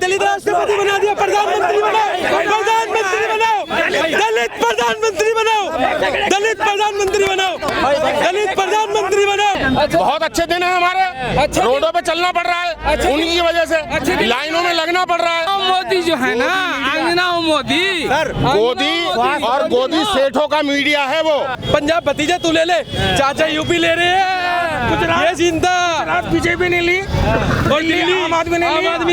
दलित राष्ट्रपति बना दिया, प्रधानमंत्री बनाओ, प्रधानमंत्री बनाओ, दलित प्रधानमंत्री बनाओ, दलित प्रधानमंत्री बनाओ, दलित प्रधानमंत्री बनाओ। बहुत अच्छे दिन है हमारे, रोडों पे चलना पड़ रहा है, उन्हीं की वजह से लाइनों में लगना पड़ रहा है। मोदी जो है ना, आंजना मोदी, गोदी और गोदी सेठों का मीडिया है वो। पंजाब भतीजा तू ले ले, चाचा यूपी ले रहे हैं, ये चिंता बीजेपी ने ली और दिल्ली आम आदमी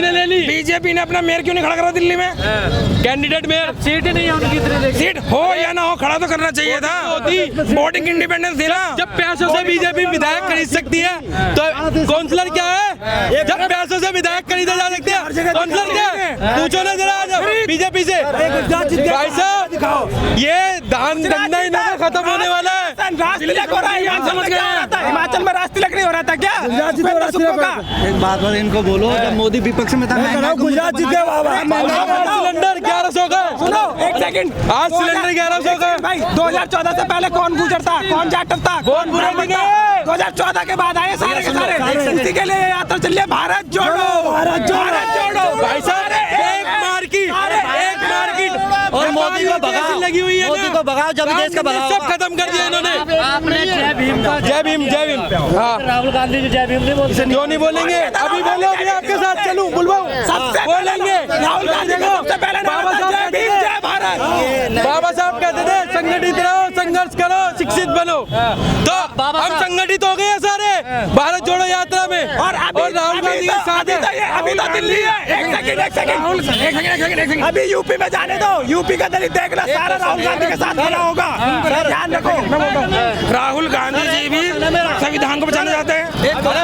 ने ले ली। बीजेपी ने अपना मेयर क्यों नहीं खड़ा करा दिल्ली में? कैंडिडेट मेयर सीट ही नहीं है उनकी, इतनी सीट हो या ना हो खड़ा तो करना चाहिए था। वोटिंग इंडिपेंडेंस थी ना। जब पैसों से बीजेपी विधायक खरीद सकती है तो काउंसलर क्या है? जब पैसों से विधायक खरीदे जा सकते हैं, काउंसलर क्या है? पूछो ना जरा बीजेपी से। भाई साहब ये दान धंधा इन्होंने खत्म होने वाला है। हिमाचल में रास्ते लग नहीं हो रहा था क्या? एक बात और इनको बोलो, जब मोदी विपक्ष में था गुजरात जीते सिलेंडर 1100 का। सुनो एक सेकंड, आज सिलेंडर 1100 का। भाई 2014 से पहले कौन गुजरता, कौन जाटता, कौन बुरा नहीं है? 2014 के बाद आए सारे के सारे। इसी के लिए यात्रा चल रही है, भारत जोड़ो, भारत जोड़ो। भाई साहब एक मार्केट और मोदी को भगाओ, लगी हुई है, मोदी को भगाओ, जब देश का भगाओ। सब खत्म कर दिया इन्होंने। आपने जय भीम का जय भीम, जय भीम। हाँ राहुल गांधी जी जय भीम नहीं बोलते। क्यों नहीं बोलेंगे? अभी बोलो, अभी आपके साथ चलूं बुलवाऊं, बोलेंगे। राहुल गांधी को सबसे पहले बाबा साहब जय भीम, जय भारत। बाबा साहब कहते थे संगठित रहो, संघर्ष करो, शिक्षित बनो। तो हम संगठित हो गए हैं सारे भारत जोड़ो यात्रा में, और राहुल गांधी के साथ अभी तो दिल्ली है। एक सेकंड, अभी यूपी में जाने दो। यूपी का दलित देखना सारा राहुल गांधी के साथ खड़ा होगा। ध्यान रखो, राहुल गांधी जी भी संविधान को बचाना चाहते हैं।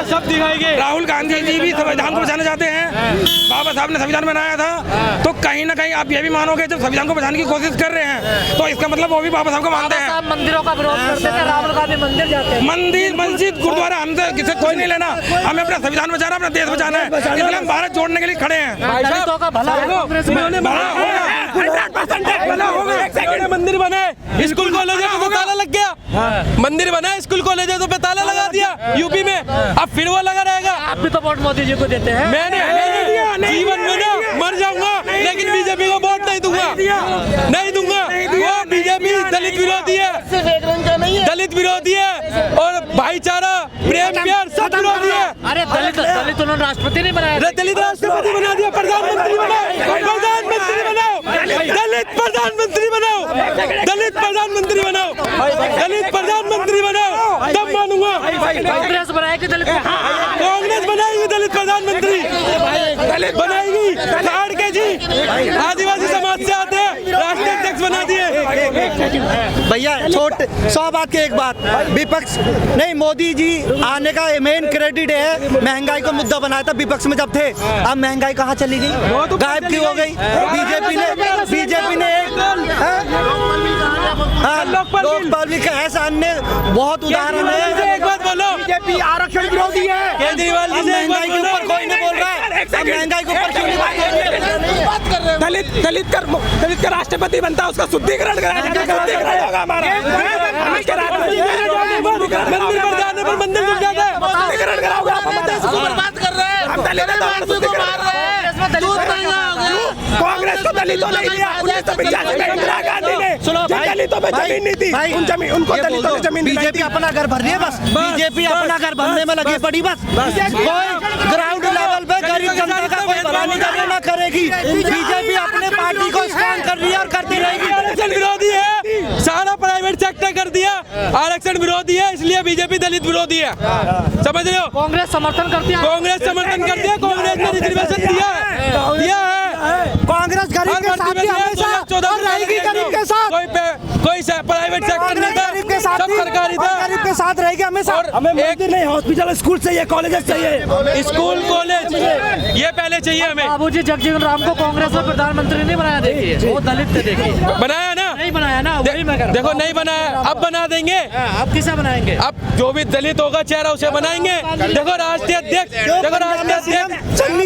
सब दिखाएंगे। राहुल गांधी जी भी संविधान को बचाना चाहते हैं। बाबा साहब ने संविधान बनाया था, तो कहीं ना कहीं आप ये भी मानोगे जब संविधान को बचाने की कोशिश कर रहे हैं तो इसका मतलब वो भी बाबा साहब को मानते हैं। साहब मंदिरों का विरोध करते थे, राहुल गांधी मंदिर जाते हैं। मंदिर, मस्जिद, गुरुद्वारा हमसे किसी कोई नहीं लेना। हमें अपना संविधान बचाना, अपना देश बचाना है, इसलिए हम भारत जोड़ने के लिए खड़े हैं। दलितों का भला है कांग्रेस में। मंदिर बनाए, स्कूल कॉलेज तो ताला लग गया। मंदिर बनाए, स्कूल कॉलेज तो पे ताला लगा दिया यूपी में, अब फिर वो लगा रहेगा। आप भी तो वोट मोदी जी को देते हैं। मैंने जीवन में ना मर जाऊंगा लेकिन बीजेपी को वोट नहीं दूंगा, नहीं दूंगा। वो बीजेपी दलित विरोधी है, दलित विरोधी है, और भाईचारा, प्रेम, प्यार सब विरोधी है। अरे दलित उन्होंने राष्ट्रपति नहीं बनाया। दलित राष्ट्रपति बना दिया, प्रधानमंत्री बनाओ, प्रधानमंत्री बनाओ, दलित प्रधानमंत्री बनाओ, दलित प्रधानमंत्री बनाओ, दलित प्रधानमंत्री बनाओ, तब मानूंगा। कांग्रेस बनाएगी दलित, कांग्रेस बनाएगी दलित प्रधानमंत्री, दलित बनाएगी। काट के जी आदिवासी समाज से आते हैं, राष्ट्रीय अध्यक्ष बना दिए। भैया छोट 100 बात की एक बात, विपक्ष नहीं, मोदी जी आने का मेन क्रेडिट है, महंगाई को मुद्दा बनाया था विपक्ष में जब थे। अब महंगाई कहाँ चली गई, गायब क्यों हो गई? बीजेपी ने लोकपाल भी ऐसा अन्य बहुत उदाहरण है। एक बात बोलो, बीजेपी आरक्षण विरोधी है। केजरीवाल जी से महंगाई के ऊपर कोई नहीं बोल रहा है, महंगाई के ऊपर क्यों नहीं बात कर रहे? दलित का राष्ट्रपति बनता है, उसका शुद्धिकरण कराया जाएगा। शुद्धिकरण होगा हमारा। मंदिर पर जाने पर मंदिर डूब जाता है। शुद्धिकरण कराओगे आप, हम देश को बर्बाद कर रहे हैं। हम दलितों को मार रहे हैं। कांग्रेस को दलितों ने दिया 1985 में, इंदिरा गांधी ने। दलितों में जमीन नहीं थी, उन जमीन उनको दलितों ने जमीन दिलाई थी। बीजेपी अपना घर भर रही है, बस बीजेपी अपना घर भरने में लगी पड़ी, बस कोई ग्राउंड लेवल पे गरीब जनता का कोई भला नहीं ना करेगी। बीजेपी अपने पार्टी को स्ट्रॉन्ग कर रही है और करती रहेगी। आरक्षण विरोधी है, सारा प्राइवेट सेक्टर कर दिया, आरक्षण विरोधी है, इसलिए बीजेपी दलित विरोधी है। समझ रहे हो? कांग्रेस समर्थन करती है। कांग्रेस समर्थन करती है, कांग्रेस ने रिजर्वेशन दिया है। कांग्रेस गरीब के साथ भी हमेशा और रहेगी, गरीब के साथ। कोई प्राइवेट सेक्टर नहीं था, गरीब के साथ सब सरकारी था, गरीब के साथ रहेगी हमेशा। हमें मंदिर नहीं, हॉस्पिटल, स्कूल चाहिए, कॉलेज चाहिए, स्कूल कॉलेज ये पहले चाहिए हमें। बाबूजी जगजीवन राम को कांग्रेस में प्रधानमंत्री नहीं बनाया, देखिए वो दलित थे, देखिए बनाया ना, नहीं बनाया ना, वही मैं कह रहा हूँ। देखो नहीं बनाया, अब बना देंगे। अब किसे बनाएंगे? अब जो भी दलित होगा चेहरा उसे बनाएंगे। देखो राष्ट्रीय अध्यक्ष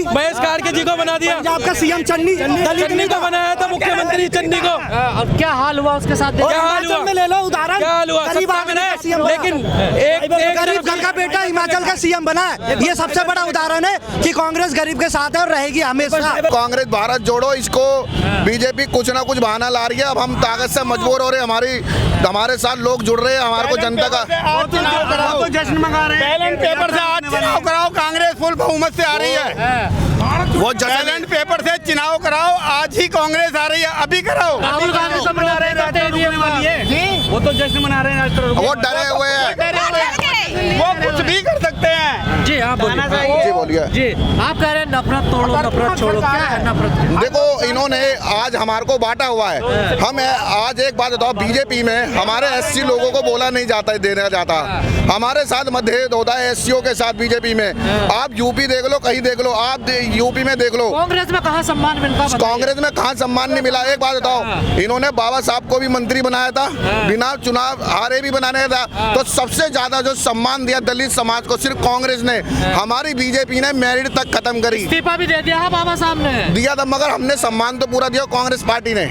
महेश कार्के जी को बना दिया। पंजाब का सीएम चन्नी चन्नी को बनाया था मुख्यमंत्री, चन्नी को। अब क्या हाल हुआ उसके साथ? क्या हाल हुआ में ले लो उदाहरण, क्या हाल हुआ? गरीब सत्ता में आदमी का नहीं, सीएम लेकिन गरीब घर का बेटा हिमाचल का सीएम बना है। ये सबसे बड़ा उदाहरण है कि कांग्रेस गरीब के साथ है और रहेगी हमेशा। कांग्रेस भारत जोड़ो, इसको बीजेपी कुछ ना कुछ बहाना ला रही है। अब हम ताकत से मजबूर हो रहे हैं, हमारे साथ लोग जुड़ रहे हैं, हमारे को जनता का तो जश्न मंगा रहे हैं। बैलेंट पेपर से आज चुनाव कराओ, कांग्रेस फुल बहुमत से आ रही है। वो बैलेंट पेपर से चुनाव कराओ, आज ही कांग्रेस आ रही है, अभी कराओ। राहुल गांधी तो मना रहे हैं, वो तो जश्न मना रहे हैं, वो डरे हुए हैं। वो कुछ भी कर सकते हैं। जी हाँ जी बोलिए। जी, आप कह रहे हैं नफरत तोड़ो, नफरत छोड़ो, क्या है नफरत? देखो इन्होंने आज हमारे को बांटा हुआ है। हम आज एक बात बताओ, बीजेपी में हमारे एससी लोगों को बोला नहीं जाता है, देना जाता। हमारे साथ मतभेद होता है एससीओ के साथ बीजेपी में। आप यूपी देख लो, कहीं देख लो, आप यूपी में देख लो, कांग्रेस में कहाँ सम्मान मिलता? कांग्रेस में कहाँ सम्मान नहीं मिला। एक बात बताओ, इन्होंने बाबा साहब को भी मंत्री बनाया था, बिना चुनाव हारे भी बनाने था। तो सबसे ज्यादा जो सम्मान दिया दलित समाज को सिर्फ कांग्रेस ने, हमारी बीजेपी ने मेरिट तक खत्म करी। इस्तीफा भी दे दिया है बाबा साहब ने, दिया था, मगर हमने सम्मान तो पूरा दिया। कांग्रेस पार्टी ने,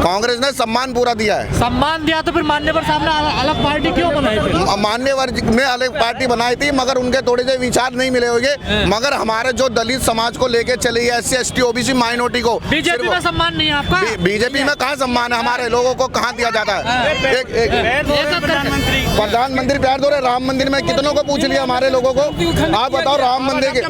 कांग्रेस ने सम्मान पूरा दिया है। सम्मान दिया तो फिर मान्यवर साहब ने अलग पार्टी क्यों बनाई? मान्यवर ने अलग पार्टी बनाई थी, मगर उनके थोड़े से विचार नहीं मिले होंगे। मगर हमारे जो दलित समाज को लेके चली है, SC ST OBC माइनॉरिटी को, बीजेपी में सम्मान नहीं है आपका? बीजेपी में कहाँ सम्मान है? हमारे लोगों को कहाँ दिया जाता है? प्रधानमंत्री प्यार दो रहे। राम मंदिर में कितनों को पूछ लिया हमारे लोगों को? आप बताओ, राम मंदिर के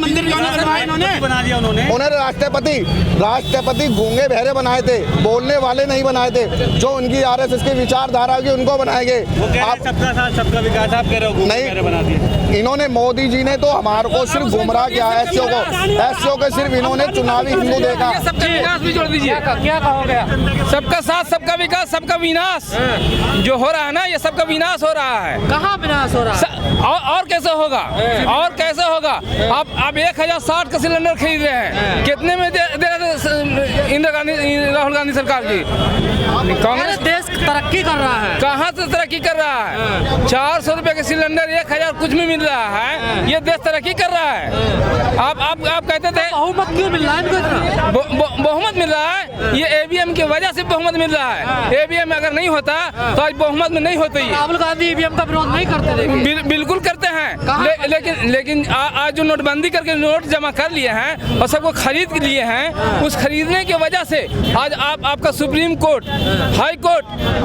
उन्होंने राष्ट्रपति गूंगे बहरे बनाए थे, बोलने वाले नहीं बनाए थे। जो उनकी RSS की विचारधारा होगी उनको बनाएंगे। आप सबका साथ सबका विकास आप कह रहे हो, नहीं बना दिए। इन्होंने मोदी जी ने तो हमारे को सिर्फ गुमराह किया है। SCO को सिर्फ इन्होंने चुनावी हिंदू देखा। सबका विकास भी जोड़ दीजिए। क्या कहोगे? सबका साथ, सबका विकास, सबका विनाश जो हो रहा है ना, ये सबका विनाश हो रहा है। कहाँ विनाश हो रहा है? और कैसे होगा? और कैसे होगा? आप 1060 का सिलेंडर खरीद रहे हैं, कितने में दे रहे इंदिरा गांधी, राहुल गांधी सरकार की? कांग्रेस देश तरक्की कर रहा है। कहाँ से तरक्की कर रहा है? 400 रुपए के सिलेंडर 1000 कुछ में मिल रहा है, ये देश तरक्की कर रहा है। आप कहते थे बहुमत क्यों मिल रहा है इनको इतना? बहुमत मिल रहा है, ये EVM की वजह से बहुमत मिल रहा है। EVM अगर नहीं होता तो आज बहुमत में नहीं होती। राहुल गांधी EVM का विरोध नहीं करते? बिल्कुल करते हैं, लेकिन आज जो नोटबंदी करके नोट जमा कर लिए हैं और सबको खरीद लिए हैं, उस खरीदने की वजह से आज आपका सुप्रीम कोर्ट, हाई कोर्ट,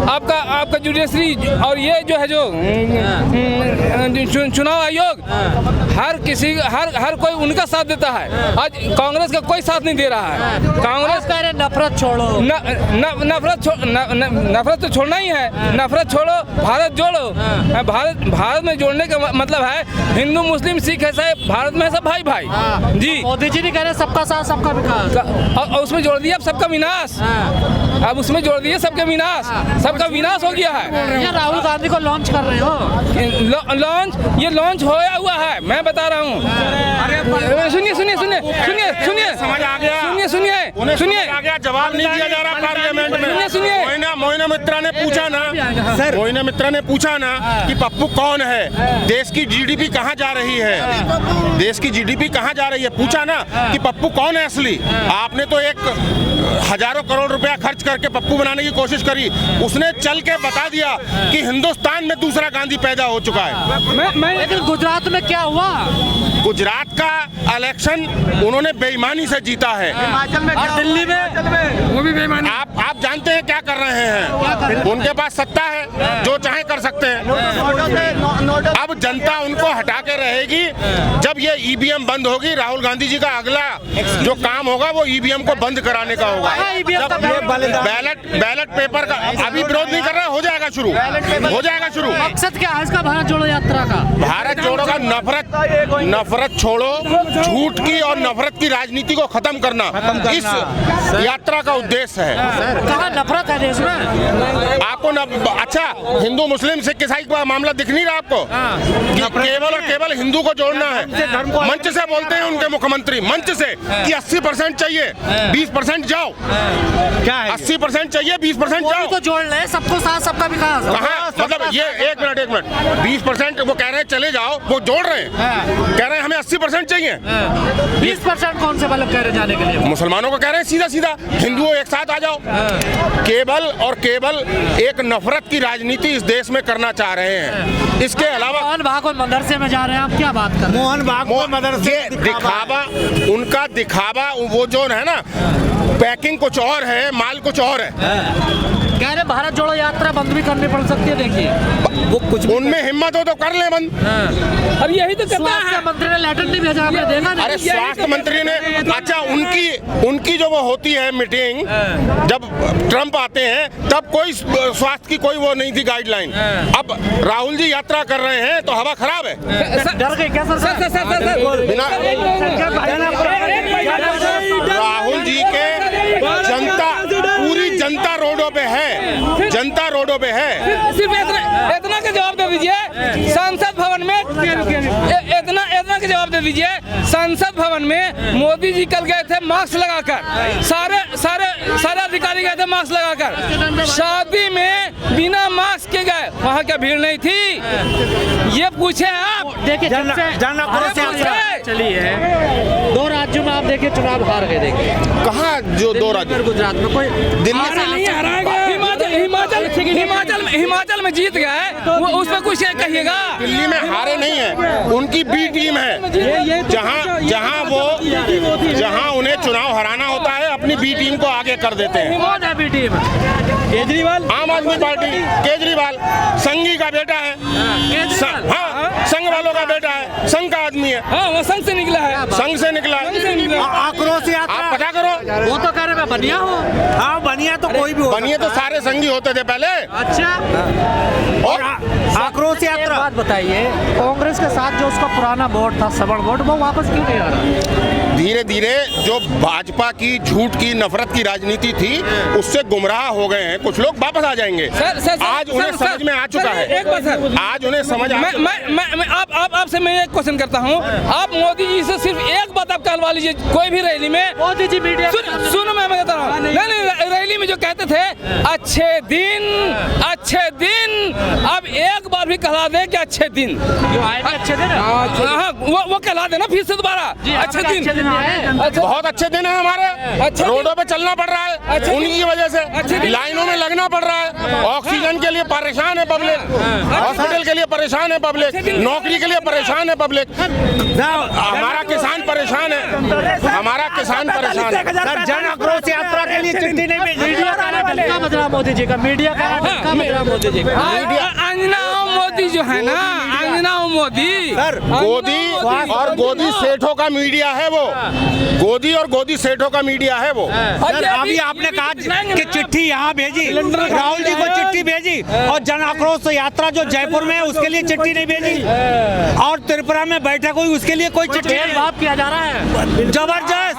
आपका जुडिशरी और ये जो है जो चुनाव आयोग, हर कोई उनका साथ देता है। आज कांग्रेस का कोई साथ नहीं दे रहा है। कांग्रेस कह रहे नफरत छोड़ो, नफरत तो छोड़ना ही है। नफरत छोड़ो, भारत जोड़ो। भारत में जोड़ने का मतलब है हिंदू मुस्लिम सिख है, भारत में सब भाई भाई। जी मोदी जी नहीं कह रहे सबका साथ सबका विकास, और उसमें जोड़ दिया अब सबका विनाश। अब उसमें जोड़ दिए सबका विनाश, सबका विनाश हो गया है। ये राहुल गांधी को लॉन्च कर रहे हो? ये लॉन्च होया हुआ है, मैं बता रहा हूँ। सुनिए समझ आ गया, सुनिए आ गया, जवाब नहीं दिया जा रहा पार्लियामेंट में। सुनिए मोइना मित्रा ने पूछा ना, मोइना मित्रा ने पूछा ना कि पप्पू कौन है, देश की GDP कहाँ जा रही है, देश की GDP कहाँ जा रही है, पूछा ना कि पप्पू कौन है असली। आपने तो एक हजारों करोड़ रुपया खर्च करके पप्पू बनाने की कोशिश करी, उसने चल के बता दिया कि हिंदुस्तान में दूसरा गांधी पैदा हो चुका है। लेकिन गुजरात में क्या हुआ? गुजरात का इलेक्शन उन्होंने बेईमानी से जीता है। और दिल्ली में वो भी बेईमानी। आप जानते हैं क्या कर रहे हैं, उनके पास सत्ता है, जो चाहे कर सकते हैं। अब जनता उनको हटा के रहेगी जब ये EVM बंद होगी। राहुल गांधी जी का अगला जो काम होगा वो EVM को बंद कराने का होगा। बैलेट पेपर का अभी विरोध नहीं कर रहा, हो जाएगा शुरू, हो जाएगा शुरू। मकसद क्या है इसका भारत जोड़ो यात्रा का? भारत जोड़ो का नफरत छोड़ो, झूठ की और नफरत की राजनीति को खत्म करना इस यात्रा का उद्देश्य है। कहाँ नफरत है देश में? आप आपको अच्छा हिंदू मुस्लिम सिख ईसाई का मामला दिख नहीं रहा आपको कि केवल और केवल हिंदू को जोड़ना है। मंच से बोलते हैं उनके मुख्यमंत्री, मंच से कि 80% चाहिए, 20% जाओ। क्या है 80% चाहिए, 20% जाओ तो जोड़ ले, सबको साथ सबका विकास। कहाँ मतलब ये एक मिनट 20% वो कह रहे हैं चले जाओ, वो जोड़ रहे हैं, कह रहे हैं हमें 80% चाहिए। 20% कौन से मतलब कह रहे जाने के लिए? मुसलमानों को कह रहे हैं सीधा सीधा हिंदुओं एक साथ आ जाओ। केवल और केवल एक नफरत की राजनीति इस देश में करना चाह रहे हैं। इसके अलावा मोहन भागवत मदरसे में जा रहे हैं, आप क्या बात कर रहे हैं? मोहन भागवत मदरसे दिखावा, उनका दिखावा, वो जो है ना पैकिंग कुछ और है, माल कुछ और है। कह रहे भारत जोड़ो यात्रा बंद भी करनी पड़ सकती है। देखिए वो कुछ उनमें हिम्मत हो तो कर ले बंद। अब यही तो स्वास्थ्य मंत्री ने लेटर नहीं भेजा, आपने देखा नहीं? अरे स्वास्थ्य मंत्री ने अच्छा उनकी जो वो होती है मीटिंग, जब ट्रंप आते हैं तब कोई स्वास्थ्य की कोई वो नहीं थी गाइडलाइन। अब राहुल जी यात्रा कर रहे हैं तो हवा खराब है। डर गए क्या सर? राहुल जी के पूरी जनता रोडों पे है, जनता रोडों पे है। सिर्फ इतना का जवाब दे दीजिए संसद भवन में, इतना का जवाब दे दीजिए संसद भवन में मोदी जी कल गए थे मास्क लगाकर, सारे अधिकारी गए थे मास्क लगाकर। शादी में बिना मास्क के गए, वहाँ क्या भीड़ नहीं थी? ये पूछे आप। देखिए चलिए 2 राज्यों में आप देखिए चुनाव हार गए। देखिए कहाँ जो 2 राज्य, गुजरात में कोई दिल्ली से नहीं हराएगा। हिमाचल में जीत गए, वो उसमें कुछ कहिएगा। दिल्ली में हारे नहीं है, उनकी बी टीम है। जहां उन्हें चुनाव हराना होता है अपनी बी टीम को आगे कर देते हैं। कौन है बी टीम? केजरीवाल, आम आदमी पार्टी, केजरीवाल संघी का बेटा है। हाँ, संघ वालों का बेटा है, संघ का आदमी है। हाँ वो संघ से निकला है, संघ से निकला है। आक्रोश यात्रा आप पता करो, वो तो कह रहे मैं बनिया हूँ। हाँ बनिया तो कोई भी हो, बनिए तो सारे संघी होते थे पहले। अच्छा, और आक्रोश यात्रा। बात बताइए, कांग्रेस के साथ जो उसका पुराना बोर्ड था, सबल बोर्ड, वो वापस क्यों नहीं आ रहा? धीरे धीरे जो भाजपा की झूठ की नफरत की राजनीति थी उससे गुमराह हो गए हैं कुछ लोग, वापस आ जाएंगे। आज उन्हें समझ में आ चुका है। एक बात सर, आज उन्हें समझ आपसे मैं एक क्वेश्चन करता हूँ। आप मोदी जी से सिर्फ एक बात आप कहलवा लीजिए, कोई भी रैली में। मोदी जी मीडिया सुनो मैं कहता हूँ, नहीं रैली में जो कहते थे अच्छे दिन, अब एक बार भी कहला दे कि अच्छे दिन जो आए थे अच्छे दिन। हाँ वो कहला देना फिर से दोबारा अच्छे दिन। बहुत अच्छे दिन है हमारे। रोडों पे चलना पड़ रहा है उनकी वजह से, लाइनों में लगना पड़ रहा है। ऑक्सीजन के लिए परेशान है पब्लिक, हॉस्पिटल के लिए परेशान है पब्लिक, नौकरी के लिए परेशान है पब्लिक, हमारा किसान परेशान है, हमारा किसान परेशान है। जन आक्रोश यात्रा के लिए चिट्ठी नहीं भेजी। क्या बदला मोदी जी का? मीडिया का क्या बदला मोदी जी का? अंजना मोदी जो है ना, अंजना मोदी गोदी सेठों का मीडिया है वो, गोदी और गोदी सेठों का मीडिया है वो। अभी आपने कहा कि चिट्ठी यहाँ भेजी, राहुल जी को चिट्ठी भेजी, और जन आक्रोश यात्रा जो जयपुर में है उसके लिए चिट्ठी नहीं भेजी, और त्रिपुरा में बैठक हुई उसके लिए कोई चिट्ठी नहीं। बात किया जा रहा है जबरदस्त,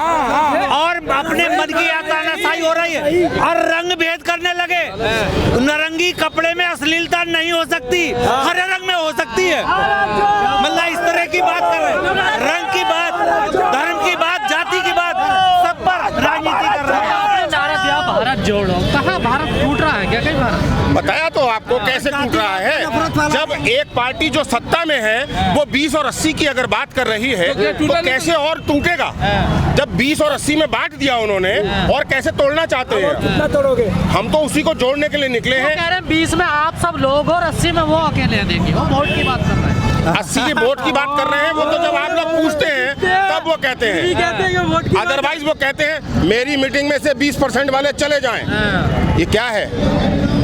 और अपने मन की यात्रा नशाई हो रही है, और रंग भेद करने लगे। नारंगी कपड़े में अश्लीलता नहीं हो सकती, हरे रंग में हो सकती है। मतलब इस तरह की बात कर रहे हैं, रंग की बात, धर्म की बात, जाति की बात, सब पर राजनीति कर रहे हैं। नारा दिया भारत जोड़ो, कहाँ भारत टूट रहा है क्या? कहीं भारत बताया तो आपको कैसे टूट रहा है। जब एक पार्टी जो सत्ता में है वो 20 और 80 की अगर बात कर रही है तो कैसे और टूटेगा? जब 20 और 80 में बांट दिया उन्होंने, और कैसे तोड़ना चाहते हैं? कितना तोड़ोगे? हम तो उसी को जोड़ने के लिए निकले हैं। कह रहे हैं 20 में आप सब लोग और 80 में वो अकेले हैं। देखिए वो वोट की बात कर रहे हैं, 80 के वोट की बात कर रहे हैं। वो तो जब आप लोग पूछते हैं तब वो कहते हैं, अदरवाइज वो कहते हैं मेरी मीटिंग में से 20% वाले चले जाएं। ये क्या है?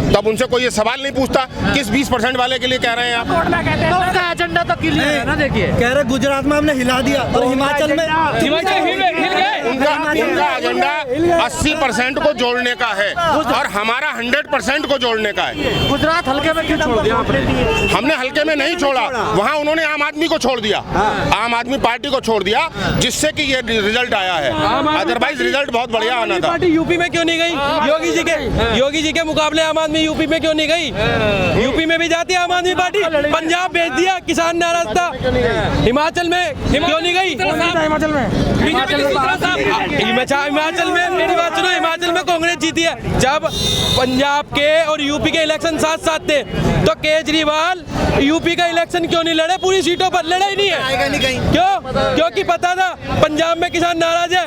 तब उनसे कोई ये सवाल नहीं पूछता किस 20% वाले के लिए कह रहे हैं आप? तो उनका एजेंडा एजेंडा तो क्लियर है ना, देखिए कह रहे गुजरात में हमने हिला दिया और हिमाचल में उनका एजेंडा 80% को जोड़ने का है और हमारा 100% को जोड़ने का है। गुजरात हल्के में क्यों छोड़ दिया आपने? हमने हल्के में नहीं छोड़ा, वहाँ उन्होंने आम आदमी को छोड़ दिया, आम आदमी पार्टी को छोड़ दिया, जिससे कि ये रिजल्ट आया है। अदरवाइज रिजल्ट बहुत बढ़िया आना था। पार्टी यूपी में क्यों नहीं गई? योगी जी के मुकाबले आम आदमी यूपी में क्यों नहीं गई? यूपी में भी जाती है आम आदमी पार्टी, पंजाब भेज दिया, किसान नाराज था। हिमाचल में क्यों नहीं गई? हिमाचल में हिमाचल में मेरी बात सुनो, हिमाचल में कांग्रेस जीती है। जब पंजाब के और यूपी के इलेक्शन साथ साथ थे तो केजरीवाल यूपी का इलेक्शन क्यों नहीं लड़े? पूरी सीटों पर लड़ा ही नहीं है। क्यों? क्योंकि पता था पंजाब में किसान नाराज है,